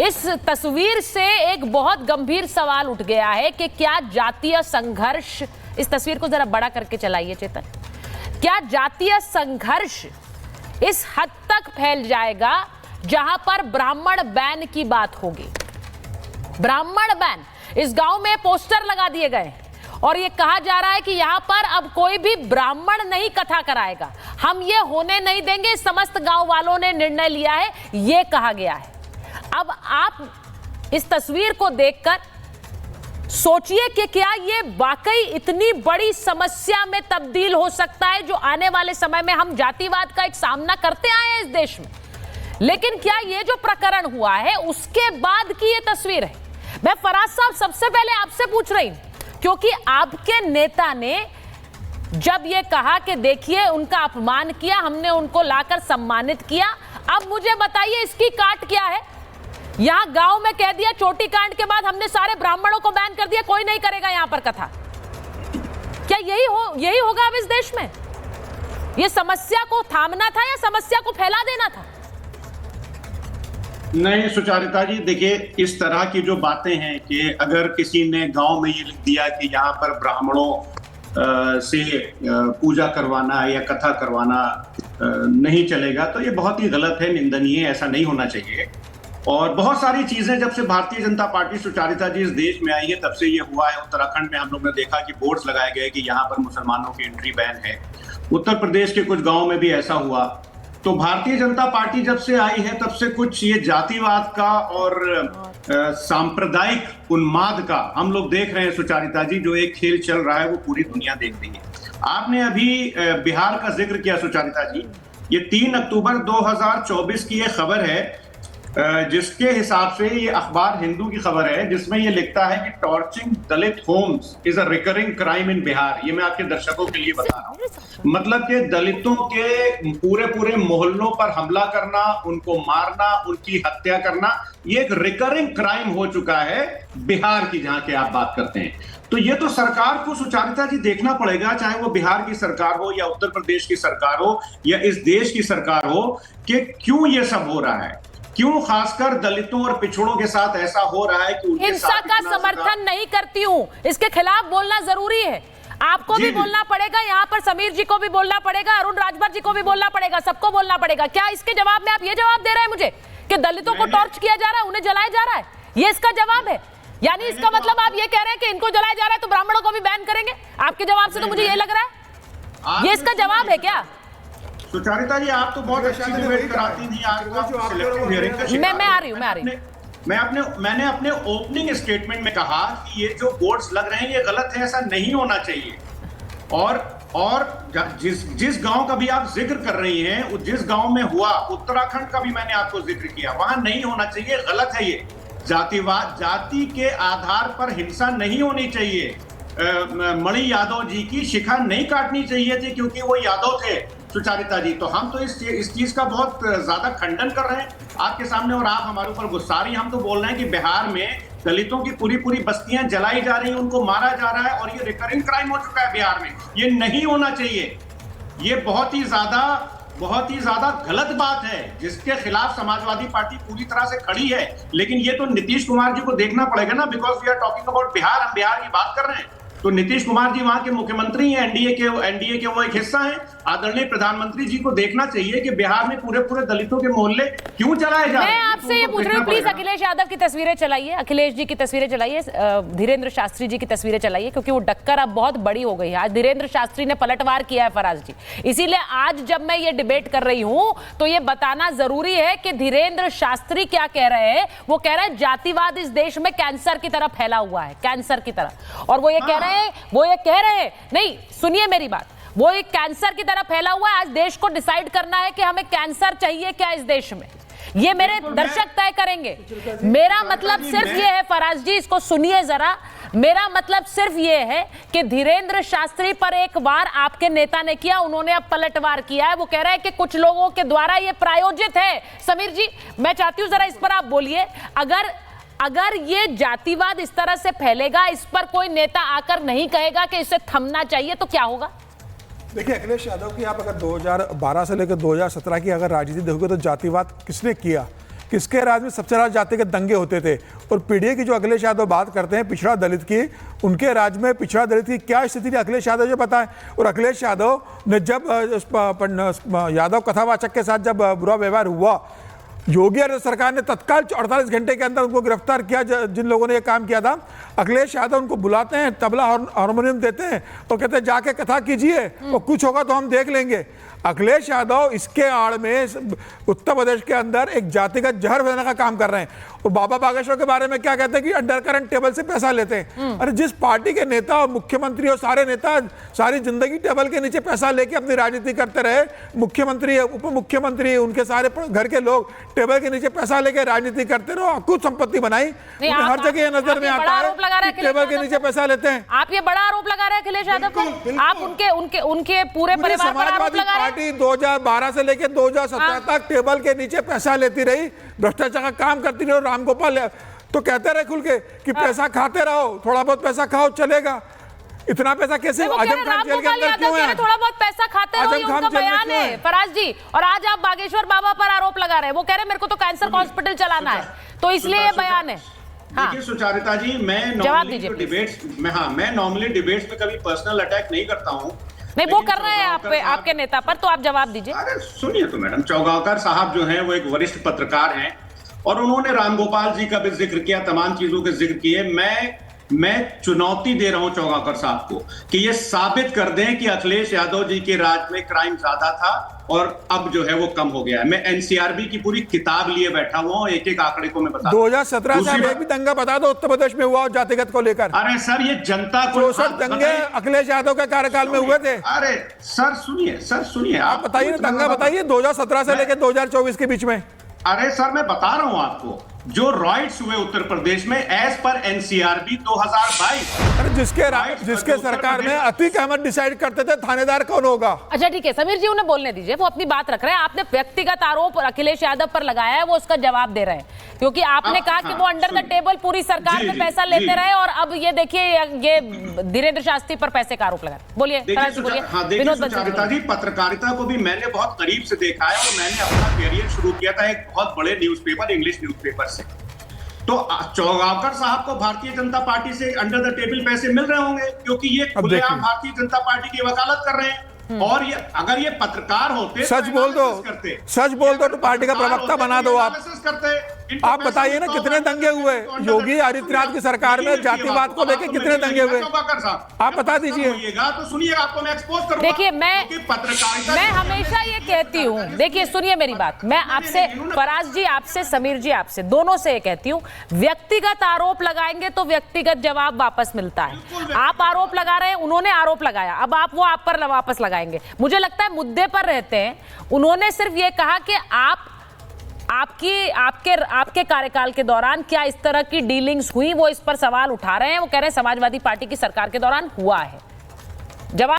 इस तस्वीर से एक बहुत गंभीर सवाल उठ गया है कि क्या जातीय संघर्ष, इस तस्वीर को जरा बड़ा करके चलाइए चेतन, क्या जातीय संघर्ष इस हद तक फैल जाएगा जहां पर ब्राह्मण बैन की बात होगी? ब्राह्मण बैन, इस गांव में पोस्टर लगा दिए गए और ये कहा जा रहा है कि यहां पर अब कोई भी ब्राह्मण नहीं कथा कराएगा, हम ये होने नहीं देंगे, समस्त गांव वालों ने निर्णय लिया है, ये कहा गया है। अब आप इस तस्वीर को देखकर सोचिए कि क्या ये वाकई इतनी बड़ी समस्या में तब्दील हो सकता है जो आने वाले समय में हम जातिवाद का एक सामना करते आए हैं इस देश में। लेकिन क्या ये जो प्रकरण हुआ है उसके बाद की ये तस्वीर है? मैं फराज साहब सबसे पहले आपसे पूछ रही हूं, क्योंकि आपके नेता ने जब ये कहा कि देखिए उनका अपमान किया, हमने उनको लाकर सम्मानित किया, अब मुझे बताइए इसकी काट क्या है? यहां गांव में कह दिया चोटी कांड के बाद हमने सारे ब्राह्मणों को बैन कर दिया, कोई नहीं करेगा यहां पर कथा। क्या यही होगा अब इस देश में? ये समस्या को थामना था या समस्या को फैला देना था? नहीं सुचारिता जी, देखिए इस तरह की जो बातें हैं कि अगर किसी ने गांव में ये लिख दिया कि यहाँ पर ब्राह्मणों से पूजा करवाना या कथा करवाना नहीं चलेगा, तो ये बहुत ही गलत है, निंदनीय, ऐसा नहीं होना चाहिए। और बहुत सारी चीजें जब से भारतीय जनता पार्टी सुचारिता जी इस देश में आई है तब से ये हुआ है। उत्तराखंड में हम लोग ने देखा कि बोर्ड्स लगाए गए कि यहाँ पर मुसलमानों की एंट्री बैन है। उत्तर प्रदेश के कुछ गाँव में भी ऐसा हुआ। तो भारतीय जनता पार्टी जब से आई है तब से कुछ ये जातिवाद का और सांप्रदायिक उन्माद का हम लोग देख रहे हैं सुचारिता जी, जो एक खेल चल रहा है वो पूरी दुनिया देख रही है। आपने अभी बिहार का जिक्र किया सुचारिता जी, ये 3 अक्टूबर 2024 की ये खबर है, जिसके हिसाब से ये अखबार हिंदू की खबर है, जिसमें ये लिखता है कि torching Dalit homes is a recurring crime in Bihar. ये मैं आपके दर्शकों के लिए बता रहा हूँ, मतलब कि दलितों के पूरे मोहल्लों पर हमला करना, उनको मारना, उनकी हत्या करना, ये एक रिकरिंग क्राइम हो चुका है बिहार की, जहां के आप बात करते हैं। तो ये तो सरकार को सुचारिता जी देखना पड़ेगा, चाहे वो बिहार की सरकार हो या उत्तर प्रदेश की सरकार हो या इस देश की सरकार हो, कि क्यों ये सब हो रहा है, क्यों खासकर दलितों और पिछड़ों के साथ ऐसा हो रहा है कि हिंसा का समर्थन नहीं करती हूँ, इसके खिलाफ बोलना जरूरी है। आपको भी बोलना पड़ेगा, यहाँ पर समीर जी को भी बोलना पड़ेगा, अरुण राजभर जी को भी बोलना पड़ेगा, सबको बोलना पड़ेगा। क्या इसके जवाब में आप ये जवाब दे रहे हैं मुझे कि दलितों को टॉर्च किया जा रहा है, उन्हें जलाया जा रहा है, ये इसका जवाब है? यानी इसका मतलब आप ये कह रहे हैं कि इनको जलाया जा रहा है तो ब्राह्मणों को भी बैन करेंगे? आपके जवाब से तो मुझे ये लग रहा है, ये इसका जवाब है क्या? सुचारिता जी आप तो बहुत अच्छी डिबेट कराती थी, आज सिलेक्टिव हियरिंग का शिकार। मैं आ रही हूँ। मैंने अपने ओपनिंग स्टेटमेंट में कहा कि ये जो बोर्ड्स लग रहे हैं ये गलत है, ऐसा नहीं होना चाहिए। और जिस गांव का भी आप जिक्र कर रही हैं, जिस गांव में हुआ, उत्तराखंड का भी मैंने आपको जिक्र किया, वहां नहीं होना चाहिए, गलत है ये। जातिवाद, जाति के आधार पर हिंसा नहीं होनी चाहिए। मणि यादव जी की शिखा नहीं काटनी चाहिए थी क्योंकि वो यादव थे सुचारिता जी। तो हम तो इस चीज का बहुत ज्यादा खंडन कर रहे हैं आपके सामने, और आप हमारे ऊपर गुस्सा रही हैं। हम तो बोल रहे हैं कि बिहार में दलितों की पूरी बस्तियां जलाई जा रही हैं, उनको मारा जा रहा है, और ये रिकरिंग क्राइम हो चुका है बिहार में। ये नहीं होना चाहिए, ये बहुत ही ज्यादा गलत बात है, जिसके खिलाफ समाजवादी पार्टी पूरी तरह से खड़ी है। लेकिन ये तो नीतीश कुमार जी को देखना पड़ेगा ना, because we are talking about Bihar, हम बिहार की बात कर रहे हैं। तो नीतीश कुमार जी वहां के मुख्यमंत्री हैं, एनडीए के वो एक हिस्सा हैं। आदरणीय प्रधानमंत्री जी को देखना चाहिए कि बिहार में पूरे दलितों के मोहल्ले क्यों चलाए जा रहे हैं। मैं आपसे ये पूछ रही हूँ, प्लीज अखिलेश यादव की तस्वीरें चलाइए, अखिलेश जी की तस्वीरें चलाइए, धीरेन्द्र शास्त्री जी की तस्वीरें चलाइए, क्योंकि वो टक्कर अब बहुत बड़ी हो गई है। आज धीरेन्द्र शास्त्री ने पलटवार किया है फराज जी, इसीलिए आज जब मैं ये डिबेट कर रही हूँ तो ये बताना जरूरी है कि धीरेन्द्र शास्त्री क्या कह रहे हैं। वो कह रहे हैं जातिवाद इस देश में कैंसर की तरह फैला हुआ है, कैंसर की तरह। और वो ये कह रहे हैं नहीं, सुनिए मेरी बात, वो एक कैंसर की तरह फैला हुआ है। आज देश को डिसाइड करना है कि हमें कैंसर चाहिए क्या इस देश में, ये मेरे दर्शक तय करेंगे। मेरा मतलब सिर्फ ये है, फराज जी इसको सुनिए जरा, मेरा मतलब सिर्फ ये है कि धीरेन्द्र शास्त्री पर एक बार आपके नेता ने किया, उन्होंने अब पलटवार किया है। वो कह रहे हैं कि कुछ लोगों के द्वारा ये प्रायोजित है। समीर जी मैं चाहती हूँ जरा इस पर आप बोलिए, अगर ये जातिवाद इस तरह से फैलेगा, इस पर कोई नेता आकर नहीं कहेगा कि इसे थमना चाहिए, तो क्या होगा? देखिए अखिलेश यादव की आप अगर 2012 से लेकर 2017 की अगर राजनीति देखोगे तो जातिवाद किसने किया? किसके राज में सबसे ज्यादा जातिगत दंगे होते थे। और पीडीए की जो अखिलेश यादव बात करते हैं पिछड़ा दलित की, उनके राज्य में पिछड़ा दलित की क्या स्थिति थी अखिलेश यादव जो बताएं। और अखिलेश यादव ने जब यादव कथावाचक के साथ जब बुरा व्यवहार हुआ, योगी आदित्यनाथ सरकार ने तत्काल 48 घंटे के अंदर उनको गिरफ्तार किया। जिन लोगों ने ये काम किया था, अखिलेश यादव उनको बुलाते हैं, तबला हारमोनियम देते हैं और कहते हैं जाके कथा कीजिए और कुछ होगा तो हम देख लेंगे। अखिलेश यादव इसके आड़ में उत्तर प्रदेश के अंदर एक जातिगत जहर फैलाने का काम कर रहे हैं। और बाबा बागेश्वर के बारे में क्या कहते हैं कि अंडर करंट टेबल से पैसा लेते हैं। अरे जिस पार्टी के नेता और मुख्यमंत्री और सारे नेता सारी जिंदगी टेबल के नीचे पैसा लेके अपनी राजनीति करते रहे, मुख्यमंत्री उप मुख्यमंत्री उनके सारे घर के लोग टेबल के नीचे पैसा लेके राजनीति करते रहो, कुछ संपत्ति बनाई, हर जगह नजर में आता है टेबल के नीचे पैसा लेते हैं। आप ये बड़ा आरोप लगा रहे हैं अखिलेश यादव पर, आप उनके पूरे परिवार पर आरोप लगा रहे हैं। पार्टी 2012 से लेकर 2017 तक टेबल के नीचे पैसा लेती रही, भ्रष्टाचार का काम करती रही। रामगोपाल तो कहते रहे खुल के कि पैसा खाते रहो, थोड़ा बहुत पैसा खाओ चलेगा। इतना पैसा कैसे? आजम खान जेल के अंदर क्यों है? थोड़ा बहुत पैसा खाते रहो, ये उनका बयान है फराज जी। और आज आप बागेश्वर बाबा पर आरोप लगा रहे हैं, वो कह रहे हैं मेरे को तो कैंसर हॉस्पिटल चलाना है, तो इसलिए ये बयान है। देखिए सुचारिता जी, मैं नॉर्मली डिबेट्स में कभी पर्सनल अटैक नहीं करता हूँ। नहीं, वो कर रहे हैं आपके नेता पर, तो आप जवाब दीजिए। अरे सुनिए तो मैडम, चौगांवकर साहब जो हैं वो एक वरिष्ठ पत्रकार हैं और उन्होंने रामगोपाल जी का भी जिक्र किया, तमाम चीजों के जिक्र किए। मैं चुनौती दे रहा हूं चौगांवकर साहब को कि ये साबित कर दें कि अखिलेश यादव जी के राज में क्राइम ज्यादा था और अब जो है वो कम हो गया है। मैं एनसीआरबी की पूरी किताब लिए बैठा हुआ हूं, एक एक आंकड़े को मैं बता। 2017 से एक भी दंगा बता दो उत्तर प्रदेश में हुआ जातिगत को लेकर। अरे सर, ये जनता को 64 दंगे अखिलेश यादव के कार्यकाल में हुए थे। अरे सर सुनिए आप बताइए, दंगा बताइए 2017 से लेकर 2024 के बीच में। अरे सर, मैं बता रहा हूं आपको, जो रॉइट्स हुए उत्तर प्रदेश में एज पर एनसीआरबी 2022। अरे जिसके सरकार में अतीक अहमद डिसाइड करते थे थानेदार कौन होगा। अच्छा ठीक है, समीर जी उन्हें बोलने दीजिए, वो अपनी बात रख रहे हैं। आपने व्यक्तिगत आरोप अखिलेश यादव पर लगाया है, वो उसका जवाब दे रहे हैं, क्योंकि आपने कहा कि वो अंडर द टेबल पूरी सरकार में पैसा लेते रहे और अब ये देखिए ये धीरेन्द्र शास्त्री पर पैसे का आरोप लगा। बोलिए सुचारिता जी, पत्रकारिता को भी मैंने बहुत करीब से देखा है और मैंने अपना कैरियर शुरू किया था एक बहुत बड़े न्यूज़पेपर, इंग्लिश न्यूज़पेपर से। तो चौगांवकर साहब को भारतीय जनता पार्टी से अंडर द टेबल पैसे मिल रहे होंगे, क्योंकि ये खुलेआम भारतीय जनता पार्टी की वकालत कर रहे हैं। और ये अगर ये पत्रकार होते, सच बोल दो तो पार्टी का प्रवक्ता बना दो आप बताइए ना कितने दंगे हुए योगी आदित्यनाथ की सरकार में, जातिवाद को लेकर कितने दंगे हुए आप बता दीजिए। तो सुनिए, आपको मैं एक्सपोज करूंगा। देखिए मैं हमेशा ये कहती हूँ, देखिए सुनिए मेरी बात, मैं आपसे फराज जी, आपसे समीर जी, आपसे दोनों से ये कहती हूँ, व्यक्तिगत आरोप लगाएंगे तो व्यक्तिगत जवाब वापस मिलता है। आप आरोप लगा रहे हैं, उन्होंने आरोप लगाया, अब वो आप पर वापस लगाएंगे। मुझे लगता है मुद्दे पर रहते हैं। उन्होंने सिर्फ ये कहा कि आपके कार्यकाल के दौरान क्या इस तरह की डीलिंग्स हुई, वो इस पर सवाल उठा रहे हैं। वो कह रहे हैं समाजवादी पार्टी की सरकार के दौरान हुआ है। जवाब